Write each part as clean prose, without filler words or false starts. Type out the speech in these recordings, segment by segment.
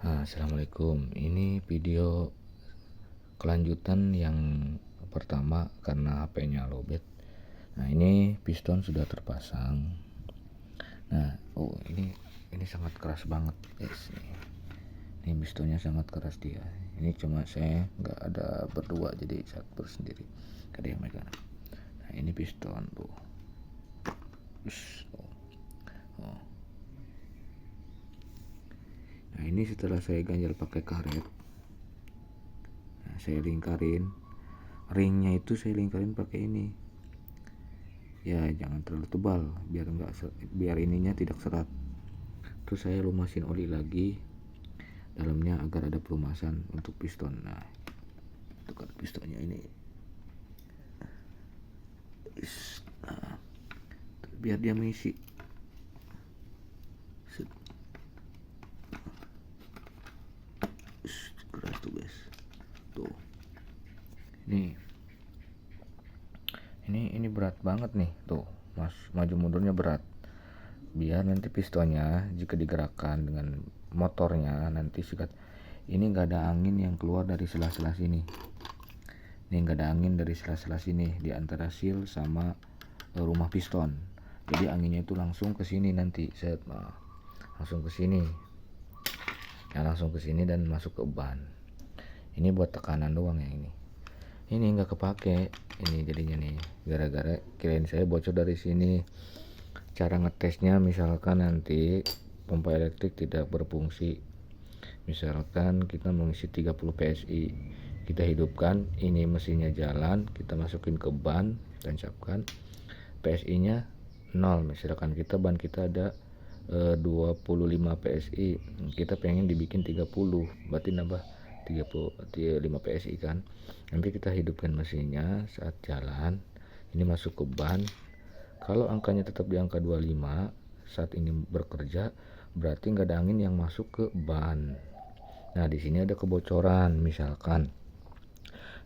Assalamualaikum. Ini video kelanjutan yang pertama karena HP-nya lowbat. Nah, ini piston sudah terpasang. Nah, ini sangat keras banget, guys. Ini pistonnya sangat keras dia. Ini cuma saya nggak ada berdua, jadi saya bersendiri. Gak ada yang megang. Nah, ini piston tuh. Oh. Nah, ini setelah saya ganjal pakai karet, saya lingkarin ringnya, itu saya lingkarin pakai ini ya, jangan terlalu tebal biar ininya tidak serat. Terus saya lumasin oli lagi dalamnya agar ada pelumasan untuk piston. Nah, itu kan pistonnya ini, nah, biar dia mengisi. Keras tuh, guys. Tuh, ini berat banget nih, tuh mas, maju mundurnya berat. Biar nanti pistonnya jika digerakkan dengan motornya nanti sikat, ini nggak ada angin yang keluar dari sela-sela sini. Ini nggak ada angin dari sela-sela sini di antara seal sama rumah piston. Jadi anginnya itu langsung ke sini nanti, langsung ke sini. Ya, langsung ke sini dan masuk ke ban. Ini buat tekanan doang ya ini. Ini nggak kepake ini jadinya nih, gara-gara kirain saya bocor dari sini. Cara ngetesnya, misalkan nanti pompa elektrik tidak berfungsi, misalkan kita mengisi 30 PSI, kita hidupkan, ini mesinnya jalan, kita masukin ke ban, tancapkan, PSI nya 0, misalkan ban kita ada 25 PSI, kita pengen dibikin 30, berarti nambah 35 PSI kan. Nanti kita hidupkan mesinnya saat jalan, ini masuk ke ban. Kalau angkanya tetap di angka 25 saat ini bekerja, berarti nggak ada angin yang masuk ke ban. Nah, di sini ada kebocoran, misalkan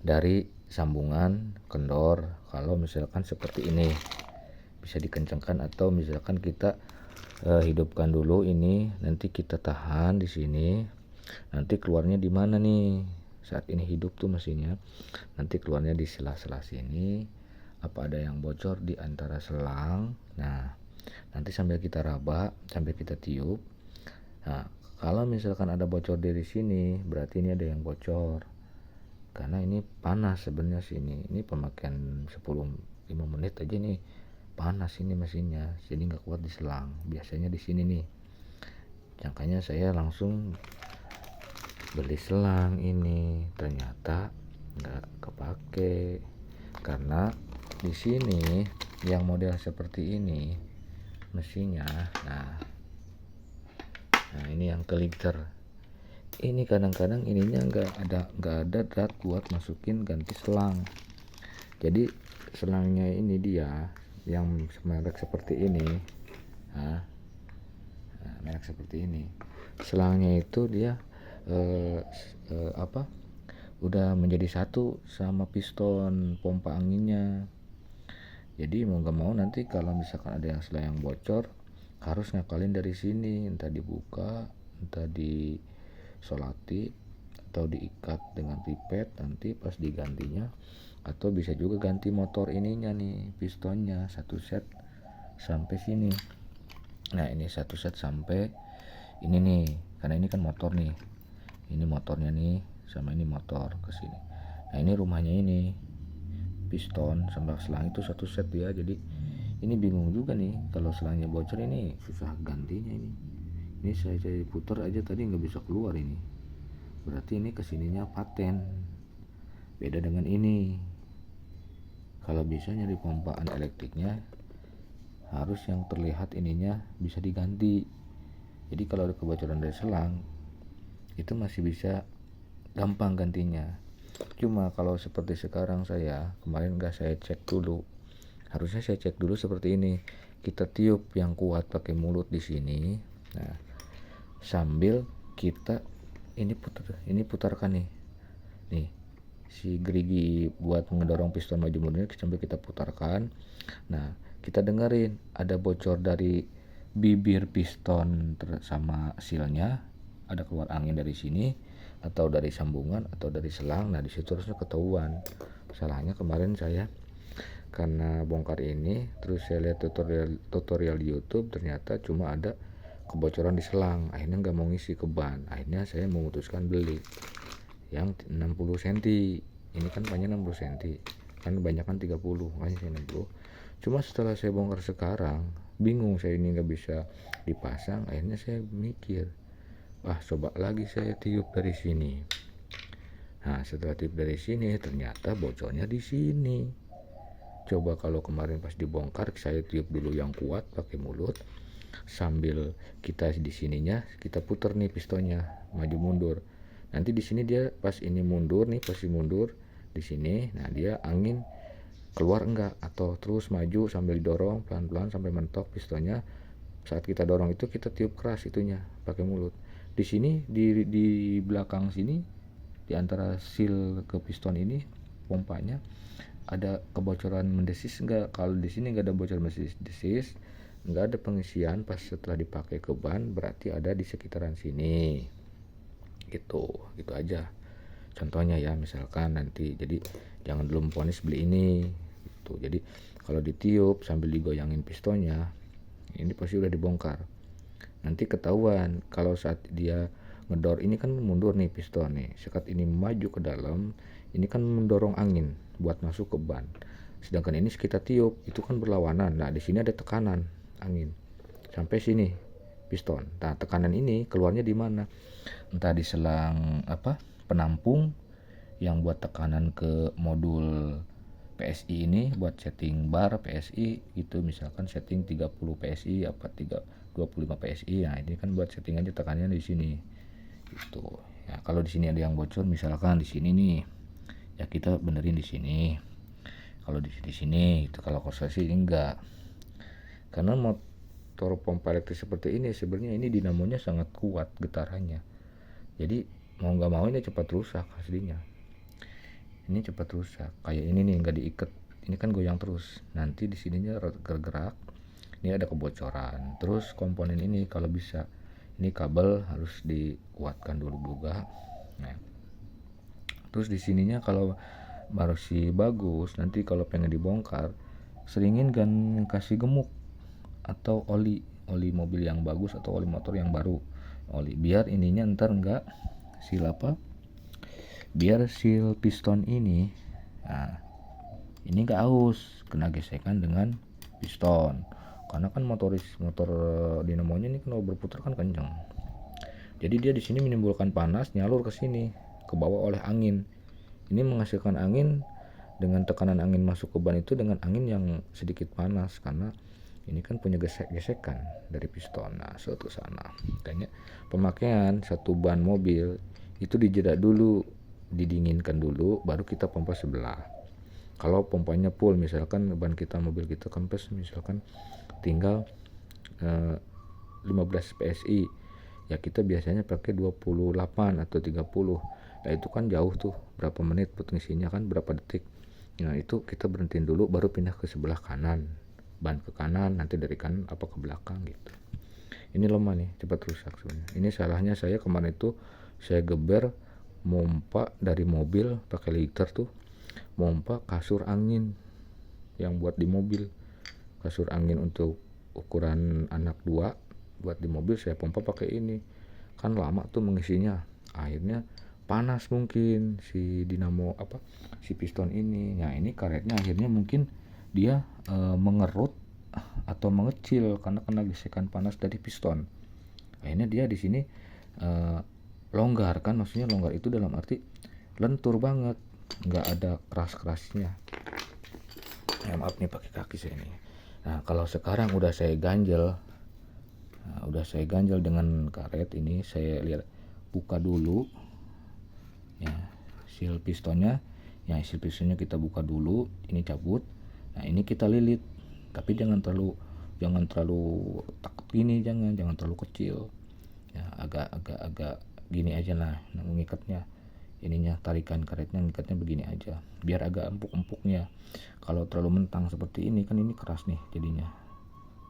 dari sambungan kendor. Kalau misalkan seperti ini bisa dikencangkan, atau misalkan kita hidupkan dulu ini, nanti kita tahan di sini. Nanti keluarnya di mana nih? Saat ini hidup tuh mesinnya, nanti keluarnya di sela-sela sini. Apa ada yang bocor di antara selang? Nah, nanti sambil kita raba, sambil kita tiup. Nah, kalau misalkan ada bocor dari sini, berarti ini ada yang bocor. Karena ini panas sebenarnya sini. Ini pemakaian 5 menit aja nih, panas ini mesinnya, jadi nggak kuat di selang. Biasanya di sini nih. Makanya saya langsung beli selang ini, ternyata nggak kepake karena di sini yang model seperti ini mesinnya. Nah, ini yang kelingker. Ini kadang-kadang ininya nggak ada drat buat masukin ganti selang. Jadi selangnya ini dia yang merek seperti ini. Nah, merek seperti ini. Selangnya itu dia udah menjadi satu sama piston pompa anginnya. Jadi mau nggak mau nanti kalau misalkan ada yang selang yang bocor, harus ngakalin dari sini, entah dibuka, entah disolati, atau diikat dengan pipet nanti pas digantinya. Atau bisa juga ganti motor ininya nih, pistonnya satu set sampai sini. Nah, ini satu set sampai ini nih, karena ini kan motor nih, ini motornya nih, sama ini motor ke sini. Nah, ini rumahnya ini, piston sama selang itu satu set ya. Jadi ini bingung juga nih, kalau selangnya bocor ini susah gantinya ini. Ini saya putar aja tadi nggak bisa keluar ini. Berarti ini kesininya paten. Beda dengan ini. Kalau bisa nyari pompaan elektriknya, harus yang terlihat ininya bisa diganti. Jadi kalau ada kebocoran dari selang, itu masih bisa gampang gantinya. Cuma kalau seperti sekarang, saya kemarin nggak saya cek dulu. Harusnya saya cek dulu seperti ini. Kita tiup yang kuat pakai mulut di sini. Nah, sambil kita ini putarkan nih. Nih, si gerigi buat ngedorong piston maju mundurnya sambil kita putarkan. Nah, kita dengerin ada bocor dari bibir piston sama sealnya ada keluar angin dari sini atau dari sambungan atau dari selang. Nah di situ harusnya ketahuan. Salahnya kemarin saya karena bongkar ini, terus saya lihat tutorial di YouTube, ternyata cuma ada kebocoran di selang. Akhirnya nggak mau ngisi ke ban. Akhirnya saya memutuskan beli yang 60 cm. Ini kan panjangnya 60 cm, kan banyak kan 30, makanya saya 60. Cuma setelah saya bongkar sekarang, bingung saya ini nggak bisa dipasang. Akhirnya saya mikir, wah coba lagi saya tiup dari sini. Nah setelah tiup dari sini, ternyata bocornya di sini. Coba kalau kemarin pas dibongkar saya tiup dulu yang kuat pakai mulut, sambil kita di sininya kita putar nih pistonnya maju mundur. Nanti di sini dia pas ini mundur nih, posisi mundur di sini. Nah dia angin keluar enggak, atau terus maju sambil didorong pelan-pelan sampai mentok pistonnya. Saat kita dorong itu kita tiup keras itunya pakai mulut. Di sini di belakang sini, di antara seal ke piston ini pompanya ada kebocoran mendesis enggak? Kalau di sini enggak ada bocoran mendesis, enggak ada pengisian pas setelah dipakai ke ban, berarti ada di sekitaran sini. Gitu aja. Contohnya ya, misalkan nanti, jadi jangan dulu memvonis beli ini. Gitu. Jadi kalau ditiup sambil digoyangin pistonnya, ini pasti udah dibongkar. Nanti ketahuan kalau saat dia ngedor ini kan mundur nih piston nih, saat ini maju ke dalam, ini kan mendorong angin buat masuk ke ban. Sedangkan ini kita tiup itu kan berlawanan. Nah di sini ada tekanan angin sampai sini piston. Nah tekanan ini keluarnya di mana? Entah di selang penampung yang buat tekanan ke modul PSI ini, buat setting bar PSI itu, misalkan setting 30 PSI apa 25 PSI. Nah ini kan buat setting aja tekanannya di sini gitu ya. Kalau di sini ada yang bocor misalkan di sini nih ya, kita benerin di sini. Kalau di sini itu, kalau sih enggak, karena motor pompa elektrik seperti ini sebenarnya ini dinamonya sangat kuat getarannya, jadi mau nggak mau ini cepat rusak aslinya. Ini cepat rusak. Kayak ini nih nggak diikat, ini kan goyang terus, nanti di sininya bergerak. Ini ada kebocoran. Terus komponen ini kalau bisa, ini kabel harus dikuatkan dulu juga. Nah, terus di sininya kalau masih bagus, nanti kalau pengen dibongkar, seringin kan kasih gemuk atau oli mobil yang bagus atau oli motor yang baru, biar ininya ntar enggak biar seal piston ini, nah ini enggak aus kena gesekan dengan piston. Karena kan motor dinamonya ini kalau berputar kan kencang, jadi dia di sini menimbulkan panas nyalur ke sini, ke bawah oleh angin. Ini menghasilkan angin dengan tekanan angin masuk ke ban itu dengan angin yang sedikit panas, karena ini kan punya gesekan dari piston. Nah suatu sana makanya pemakaian satu ban mobil itu dijeda dulu, didinginkan dulu, baru kita pompa sebelah. Kalau pompanya full, misalkan ban kita, mobil kita kempes misalkan tinggal 15 PSI ya, kita biasanya pakai 28 atau 30. Nah itu kan jauh tuh, berapa menit ngisinya kan, berapa detik. Nah itu kita berhentiin dulu, baru pindah ke sebelah kanan, ban ke kanan, nanti dari kanan apa ke belakang gitu. Ini lemah nih, cepat rusak sebenarnya. Ini salahnya saya kemarin itu, saya geber mompa dari mobil pakai liter tuh, mompa kasur angin yang buat di mobil, kasur angin untuk ukuran anak 2 buat di mobil, saya pompa pakai ini. Kan lama tuh mengisinya, akhirnya panas mungkin si dinamo si piston ini. Nah ini karetnya akhirnya mungkin dia mengerut atau mengecil karena kena gesekan panas dari piston. Akhirnya dia di sini longgar, kan maksudnya longgar itu dalam arti lentur banget, nggak ada keras-kerasnya ya. Maaf nih pakai kaki saya ini. Nah kalau sekarang udah saya ganjel, dengan karet ini, saya lihat buka dulu ya seal pistonnya ya, seal pistonnya kita buka dulu, ini cabut. Nah ini kita lilit, tapi jangan terlalu takut gini, jangan terlalu kecil ya, agak gini aja lah mengikatnya. Ininya tarikan karetnya, ngikatnya begini aja biar agak empuk-empuknya. Kalau terlalu mentang seperti ini kan, ini keras nih jadinya,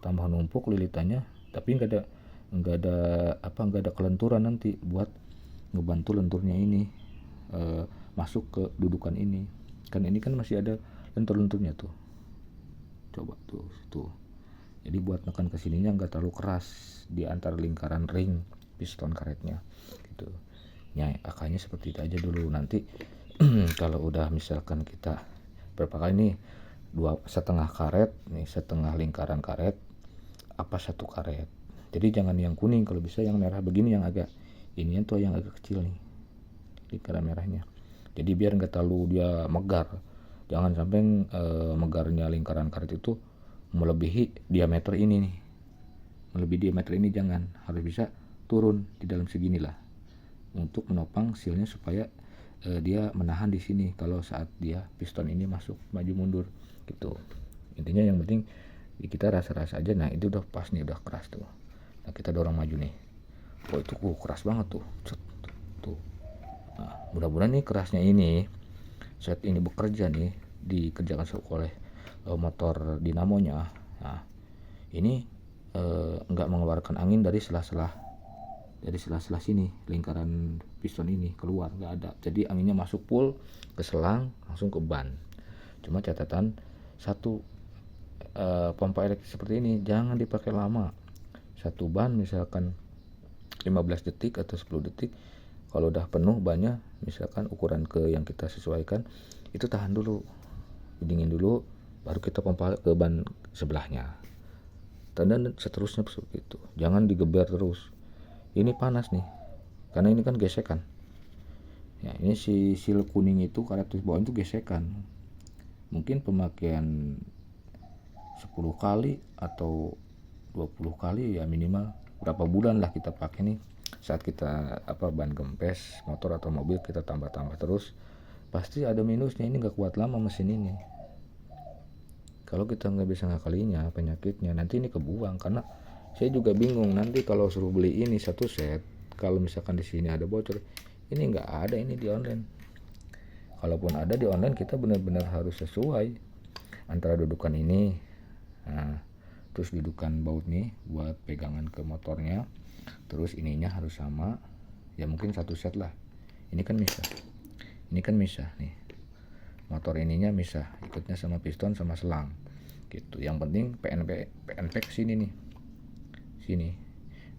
tambah numpuk lilitannya tapi nggak nggak ada kelenturan nanti buat ngebantu lenturnya ini masuk ke dudukan ini. Kan ini kan masih ada lentur-lenturnya tuh. Coba tuh. Jadi buat nekan ke sininya nggak terlalu keras di antar lingkaran ring piston karetnya gitu. Ya, akanya seperti itu aja dulu. Nanti kalau udah misalkan kita berapa kali nih, 2,5 karet nih, setengah lingkaran karet apa 1 karet. Jadi jangan yang kuning, kalau bisa yang merah begini, yang agak ini tuh yang agak kecil nih lingkaran merahnya. Jadi biar nggak terlalu dia megar. Jangan sampai megarnya lingkaran karet itu melebihi diameter ini nih. Melebihi diameter ini jangan, harus bisa turun di dalam seginilah untuk menopang sealnya supaya dia menahan di sini kalau saat dia piston ini masuk maju mundur gitu. Intinya yang penting kita rasa-rasa aja. Nah itu udah pas nih, udah keras tuh. Nah kita dorong maju nih. Oh itu keras banget tuh. Tuh. Nah, mudah-mudahan nih kerasnya ini saat ini bekerja nih dikerjakan oleh motor dinamonya. Nah ini enggak mengeluarkan angin dari sela-sela sini, lingkaran piston ini keluar, nggak ada. Jadi anginnya masuk full ke selang langsung ke ban. Cuma catatan satu, pompa elektrik seperti ini jangan dipakai lama. Satu ban misalkan 15 detik atau 10 detik. Kalau udah penuh bannya, misalkan ukuran ke yang kita sesuaikan, itu tahan dulu, dingin dulu, baru kita pompa ke ban sebelahnya. Dan seterusnya seperti itu. Jangan digeber terus. Ini panas nih, karena ini kan gesekan. Ya, ini si seal kuning itu karet bawah itu gesekan. Mungkin pemakaian 10 kali atau 20 kali ya minimal berapa bulan lah kita pakai nih. Saat kita ban gempes motor atau mobil kita tambah-tambah terus, pasti ada minusnya. Ini nggak kuat lama mesin ini. Kalau kita nggak bisa ngakalinya penyakitnya, nanti ini kebuang. Karena saya juga bingung nanti kalau suruh beli ini satu set, kalau misalkan di sini ada bocor, ini nggak ada ini di online. Kalaupun ada di online, kita benar-benar harus sesuai antara dudukan ini, nah, terus dudukan baut nih buat pegangan ke motornya, terus ininya harus sama. Ya mungkin satu set lah. Ini kan misah nih, motor ininya misah, ikutnya sama piston sama selang gitu. Yang penting PNP kesini nih, sini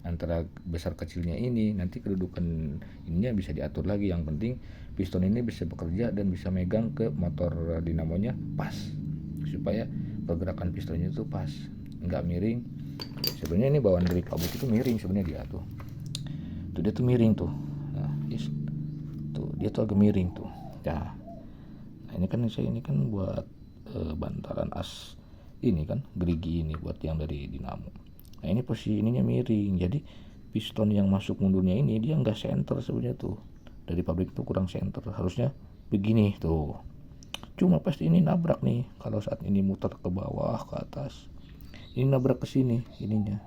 antara besar kecilnya ini, nanti kedudukan ininya bisa diatur lagi. Yang penting piston ini bisa bekerja dan bisa megang ke motor dinamonya pas, supaya pergerakan pistonnya itu pas, nggak miring. Sebenarnya ini bawaan dari kabut itu miring sebenarnya, dia tuh dia tuh miring tuh. Nah, tuh dia tuh agak miring tuh. Nah ini kan buat bantalan as ini kan, gerigi ini buat yang dari dinamo. Nah ini posisi ininya miring, jadi piston yang masuk mundurnya ini dia nggak center sebenarnya tuh. Dari pabrik tuh kurang center, harusnya begini tuh. Cuma pasti ini nabrak nih kalau saat ini muter ke bawah ke atas. Ini nabrak ke sini ininya.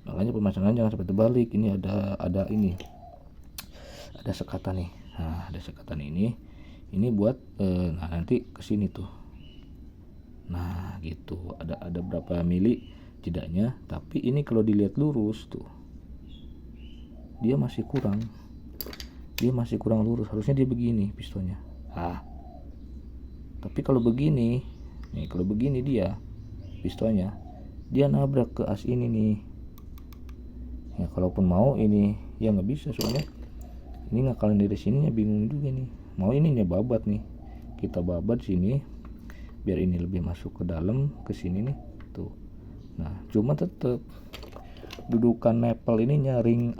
Makanya pemasangan jangan sampai terbalik. Ini ada ini. Ada sekatan nih. Nah, ada sekatan ini. Ini buat nah nanti ke sini tuh. Nah, gitu. Ada berapa mili jedanya, tapi ini kalau dilihat lurus tuh, dia masih kurang lurus. Harusnya dia begini pistonnya. Tapi kalau begini nih, dia pistonnya dia nabrak ke as ini nih. Ya kalaupun mau ini ya nggak bisa, soalnya ini ngakalin dari sininya bingung juga nih. Mau ininya babat nih, kita babat sini biar ini lebih masuk ke dalam ke sini nih tuh. Nah cuma tetap dudukan maple ininya ring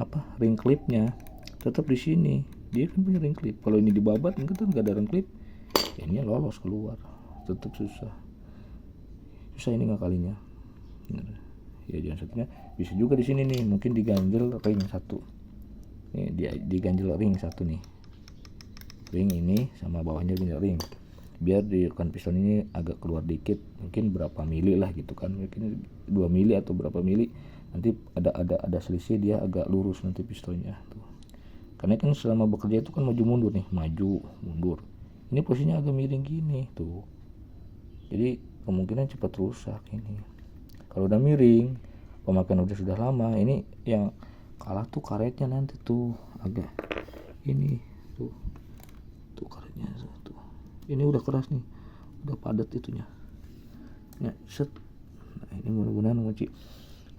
clipnya tetap di sini. Dia kan punya ring clip. Kalau ini dibabat kan nggak ada ring clip, ini lolos keluar, tetap susah ini ngakalinya. Ya jangan satunya bisa juga di sini nih, mungkin diganjel ring satu nih, diganjel ring satu nih, ring ini sama bawahnya ring, biar di kan piston ini agak keluar dikit, mungkin berapa mili lah gitu kan, mungkin 2 mili atau berapa mili, nanti ada selisih, dia agak lurus nanti pistonnya tuh. Karena kan selama bekerja itu kan maju mundur nih, maju mundur, ini posisinya agak miring gini tuh, jadi kemungkinan cepat rusak ini. Kalau udah miring pemakaian sudah lama. Ini yang kalah tuh karetnya, nanti tuh agak ini tuh karetnya tuh. Ini udah keras nih, udah padat itunya. Ya, set. Nah, ini mudah-mudahan mochi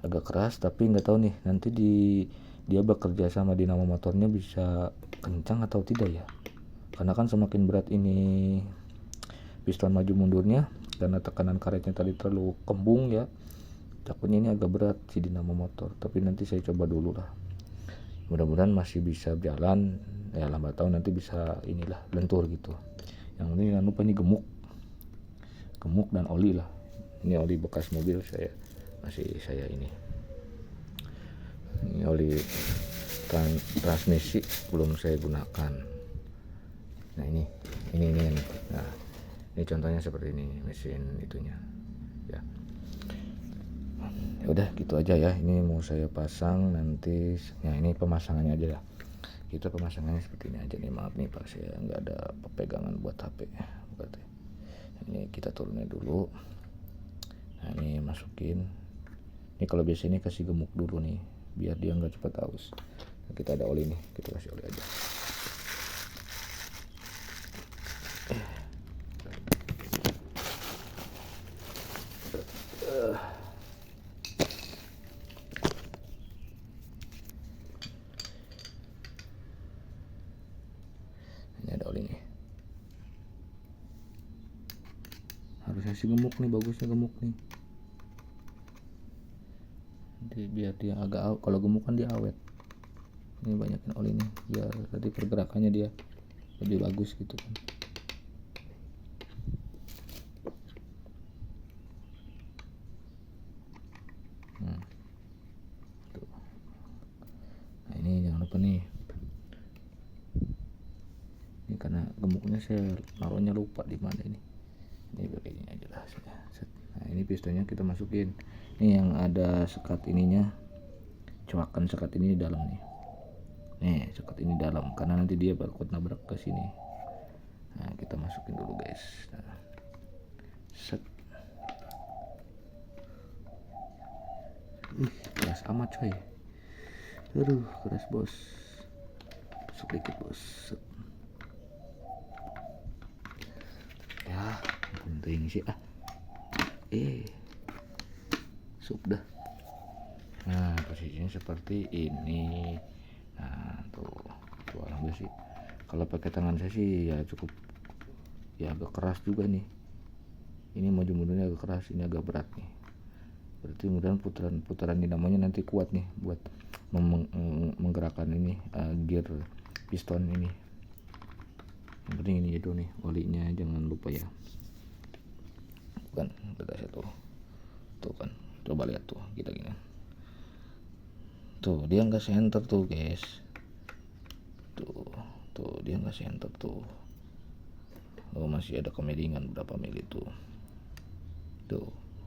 agak keras, tapi nggak tahu nih nanti dia bekerja sama dinamo motornya bisa kencang atau tidak ya. Karena kan semakin berat ini piston maju mundurnya karena tekanan karetnya tadi terlalu kembung ya. Takutnya ini agak berat si dinamo motor, tapi nanti saya coba dulu lah. Mudah-mudahan masih bisa jalan ya, lambat tahun nanti bisa inilah lentur gitu. Yang ini jangan lupa ini gemuk dan oli lah. Ini oli bekas mobil saya, masih saya ini oli transmisi belum saya gunakan. Nah ini. Nah ini contohnya seperti ini mesin itunya ya. Ya udah gitu aja ya, ini mau saya pasang nanti ya. Ini pemasangannya aja lah, kita pemasangannya seperti ini aja nih. Maaf nih Pak, saya nggak ada pegangan buat HP. Ini kita turunin dulu. Nah ini masukin. Ini kalau biasa ini kasih gemuk dulu nih biar dia nggak cepat aus. Nah, kita ada oli nih, kita kasih oli aja. Ini ada oli nih. Harus kasih gemuk nih, bagusnya gemuk nih. Biar dia agak kalau gemuk kan dia awet. Ini banyakin oli nih biar tadi pergerakannya dia lebih bagus gitu kan. Tuh. Nah ini jangan lupa nih, ini karena gemuknya saya naruhnya lupa di mana ini begini aja lah. Nah ini pistonnya kita masukin. Ini yang ada sekat ininya, coakan sekat ini di dalam nih. Nih sekat ini dalam karena nanti dia bakal nabrak ke sini. Nah kita masukin dulu guys. Nah, set. Keras amat coy. Aduh keras bos. Masuk dikit bos. Set. Ya penting sih sudah. Nah posisinya seperti ini. Nah tuh alhamdulillah sih. Kalau pakai tangan saya sih ya cukup ya, agak keras juga nih. Ini maju mundurnya agak keras, ini agak berat nih. Berarti mudah-mudahan putaran dinamonya nanti kuat nih buat menggerakkan ini gear piston ini. Yang penting ini itu nih olinya jangan lupa ya. Bukan kata saya tuh kan, coba lihat tuh kita gini tuh, dia nggak center tuh guys. Tuh dia nggak center tuh. Oh masih ada kemiringan berapa mili tuh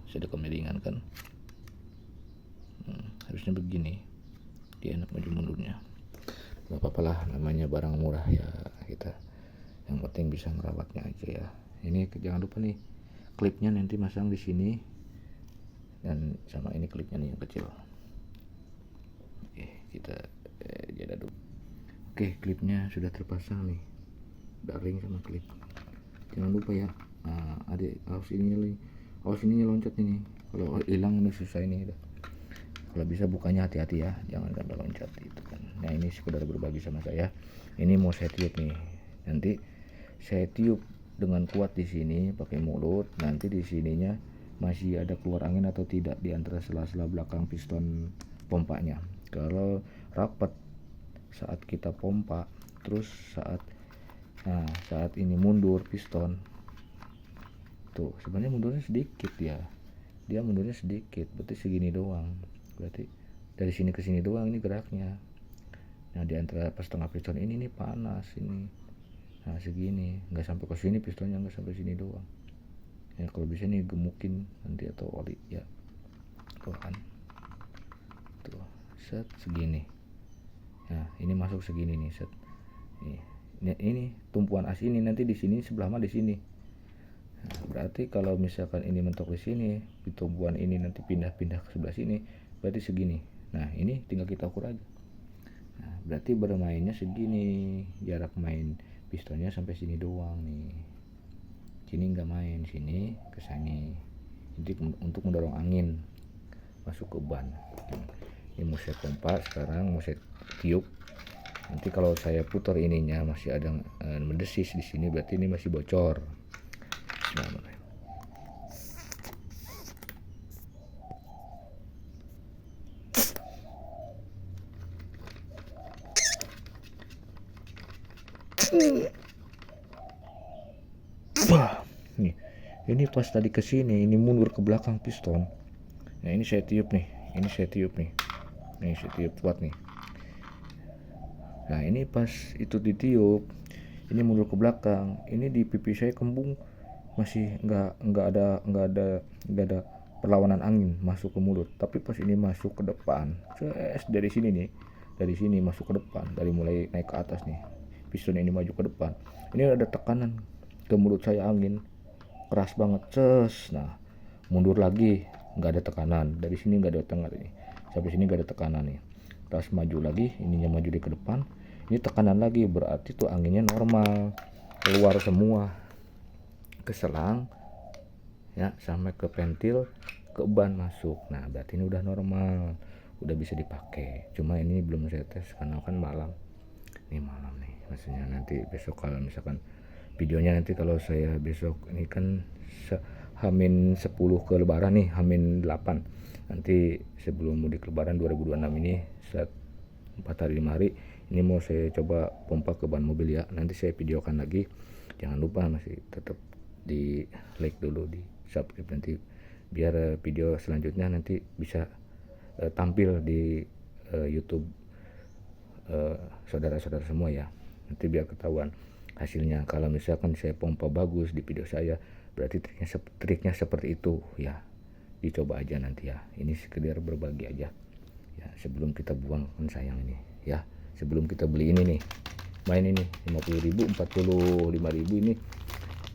masih ada kemiringan kan. Harusnya begini dia enak maju mundurnya. Gak apa-apa lah, namanya barang murah ya kita, yang penting bisa merawatnya aja ya. Ini jangan lupa nih klipnya nanti masang di sini, dan sama ini klipnya nih yang kecil. Kita jeda dulu. Oke, klipnya sudah terpasang nih, udah ring sama klip. Jangan lupa ya, adik awas ininya loncat ini. Kalau hilang udah susah ini udah. Kalau bisa bukanya hati-hati ya, jangan sampai loncat gitu kan. Nah ini sekedar berbagi sama saya. Ini mau saya tiup nih. Nanti saya tiup dengan kuat di sini pakai mulut. Nanti di sininya masih ada keluar angin atau tidak di antara sela-sela belakang piston pompanya. Kalau rapat saat kita pompa, terus saat ini mundur piston tuh, sebenarnya mundurnya sedikit dia mundurnya sedikit, berarti segini doang, berarti dari sini ke sini doang ini geraknya. Nah di antara setengah piston ini nih panas ini, nah segini, nggak sampai ke sini pistonnya, nggak sampai sini doang ya. Kalau bisa nih gemukin nanti atau oli ya, tuh kan tuh set segini. Nah ini masuk segini nih set. Ini tumpuan as ini nanti di sini sebelah mana di sini. Nah, berarti kalau misalkan ini mentok di sini, di tumpuan ini nanti pindah ke sebelah sini, berarti segini. Nah ini tinggal kita ukur aja. Nah berarti bermainnya segini, jarak main pistonnya sampai sini doang nih. Sini nggak main, sini ke sini. Jadi untuk mendorong angin masuk ke ban. Ini mau saya pompa sekarang, mau saya tiup. Nanti kalau saya putar ininya masih ada mendesis di sini, berarti ini masih bocor. Bismillahirrahmanirrahim. Wah, nih, ini pas tadi ke sini, ini mundur ke belakang piston. Nah ini saya tiup nih, ini saya tiup nih, saya tiup kuat nih. Nah ini pas itu ditiup, ini mundur ke belakang, ini di pipi saya kembung, masih nggak ada perlawanan angin masuk ke mulut. Tapi pas ini masuk ke depan, dari sini nih, dari sini masuk ke depan, dari mulai naik ke atas nih, piston ini maju ke depan, ini ada tekanan ke mulut saya, angin keras banget, nah mundur lagi nggak ada tekanan, dari sini nggak ada tekanan ini, sampai sini nggak ada tekanan nih. Terus maju lagi, ininya maju di ke depan, ini tekanan lagi, berarti tuh anginnya normal, keluar semua ke selang ya, sampai ke pentil, ke ban masuk. Nah berarti ini udah normal, udah bisa dipakai. Cuma ini belum saya tes karena kan malam, ini malam nih, maksudnya nanti besok kalau misalkan videonya, nanti kalau saya besok ini kan Hamin 10 ke lebaran nih, Hamin 8, nanti sebelum mudik lebaran 2026 ini, saat 4 hari 5 hari ini mau saya coba pompa ke ban mobil ya. Nanti saya videokan lagi, jangan lupa masih tetap di like dulu, di subscribe nanti, biar video selanjutnya nanti bisa tampil di YouTube saudara-saudara semua ya. Nanti biar ketahuan hasilnya. Kalau misalkan saya pompa bagus di video saya, berarti triknya seperti itu ya. Dicoba aja nanti ya. Ini sekedar berbagi aja ya, sebelum kita buang, kan sayang ini ya. Sebelum kita beli ini nih, main ini 50.000, 45.000, ini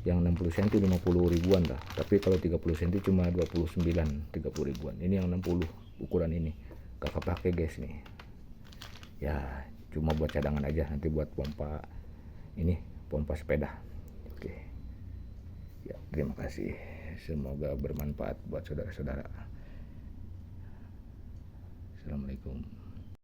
yang 60 cm 50 ribuan lah. Tapi kalau 30 cm cuma 29, 30 ribuan. Ini yang 60 ukuran ini gak kepake guys nih ya, cuma buat cadangan aja nanti buat pompa ini, pompa sepeda. Oke ya, terima kasih, semoga bermanfaat buat saudara-saudara. Assalamualaikum.